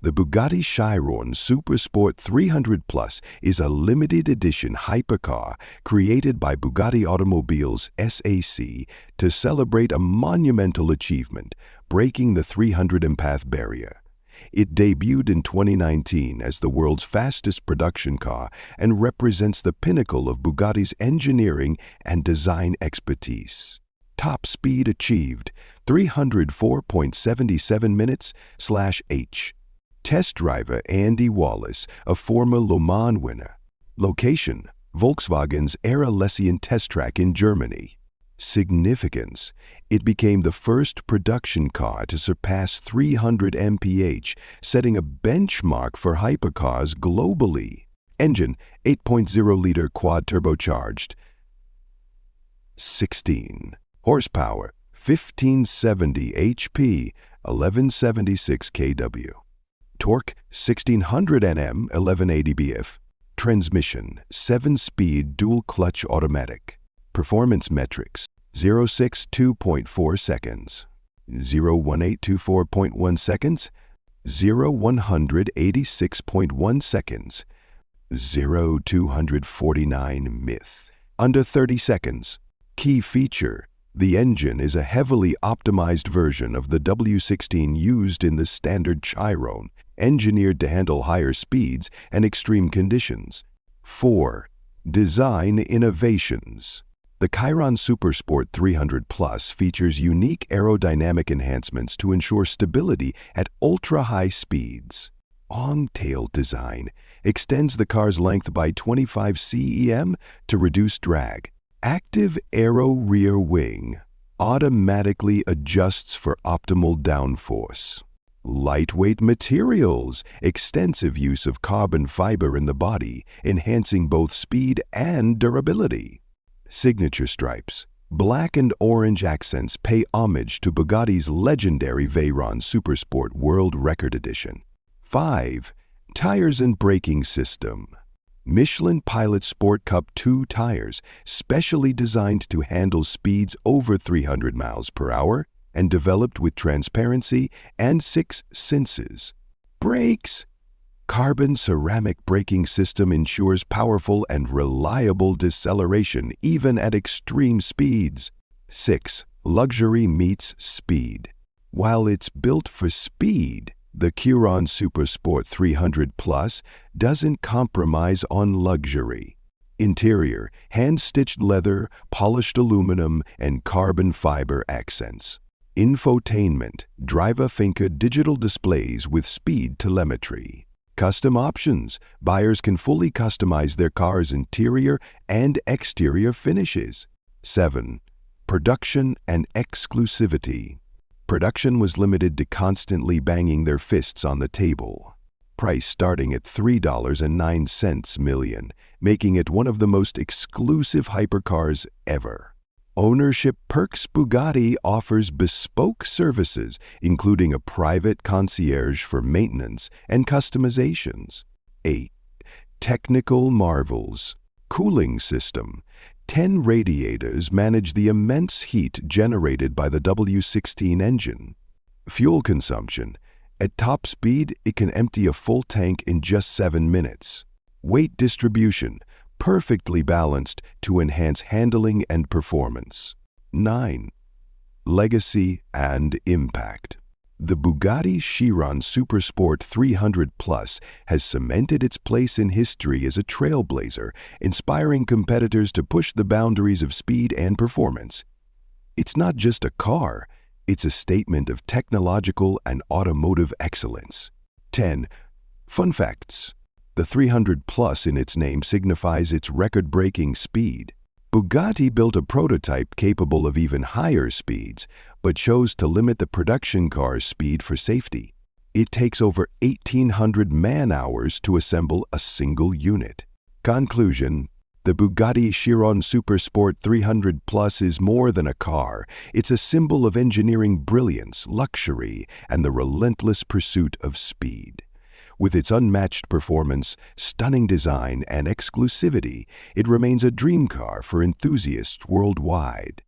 The Bugatti Chiron Super Sport 300 Plus is a limited edition hypercar created by Bugatti Automobiles SAC to celebrate a monumental achievement, breaking the 300 mph barrier. It debuted in 2019 as the world's fastest production car and represents the pinnacle of Bugatti's engineering and design expertise. Top speed achieved 304.77 minutes/h. Test driver Andy Wallace, a former Le Mans winner. Location: Volkswagen's Air-Lessien test track in Germany. Significance: it became the first production car to surpass 300 mph, setting a benchmark for hypercars globally. Engine: 8.0-liter quad-turbocharged. 16 horsepower, 1570 HP, 1176 kW. Torque: 1600 Nm, 1180 bf. Transmission: 7-speed dual-clutch automatic. Performance metrics: 0-6 seconds, 0-18 seconds, 0-186.1 seconds, 0-249 under 30 seconds. Key feature: the engine is a heavily optimized version of the W16 used in the standard Chiron, engineered to handle higher speeds and extreme conditions. 4. Design innovations. The Chiron Super Sport 300 Plus features unique aerodynamic enhancements to ensure stability at ultra-high speeds. On-tail design extends the car's length by 25 cm to reduce drag. Active aero rear wing automatically adjusts for optimal downforce. Lightweight materials, extensive use of carbon fiber in the body, enhancing both speed and durability. Signature stripes. Black and orange accents pay homage to Bugatti's legendary Veyron Super Sport World Record Edition. 5. Tires and braking system. Michelin Pilot Sport Cup 2 tires, specially designed to handle speeds over 300 miles per hour and developed with transparency and 6 senses. Brakes. Carbon ceramic braking system ensures powerful and reliable deceleration even at extreme speeds. 6. Luxury meets speed. While it's built for speed, the Chiron Super Sport 300 Plus doesn't compromise on luxury. Interior: hand-stitched leather, polished aluminum, and carbon fiber accents. Infotainment: driver-finger digital displays with speed telemetry. Custom options: buyers can fully customize their car's interior and exterior finishes. 7. Production and exclusivity. Production was limited to constantly banging their fists on the table. Price starting at $3.09 million, making it one of the most exclusive hypercars ever. Ownership perks: Bugatti offers bespoke services, including a private concierge for maintenance and customizations. 8. Technical marvels. Cooling system. 10 radiators manage the immense heat generated by the W16 engine. Fuel consumption. At top speed, it can empty a full tank in just 7 minutes. Weight distribution. Perfectly balanced to enhance handling and performance. 9. Legacy and impact. The Bugatti Chiron Super Sport 300 Plus has cemented its place in history as a trailblazer, inspiring competitors to push the boundaries of speed and performance. It's not just a car, it's a statement of technological and automotive excellence. 10. Fun facts. The 300 Plus in its name signifies its record-breaking speed. Bugatti built a prototype capable of even higher speeds, but chose to limit the production car's speed for safety. It takes over 1,800 man-hours to assemble a single unit. Conclusion: the Bugatti Chiron Super Sport 300 Plus is more than a car. It's a symbol of engineering brilliance, luxury, and the relentless pursuit of speed. With its unmatched performance, stunning design, and exclusivity, it remains a dream car for enthusiasts worldwide.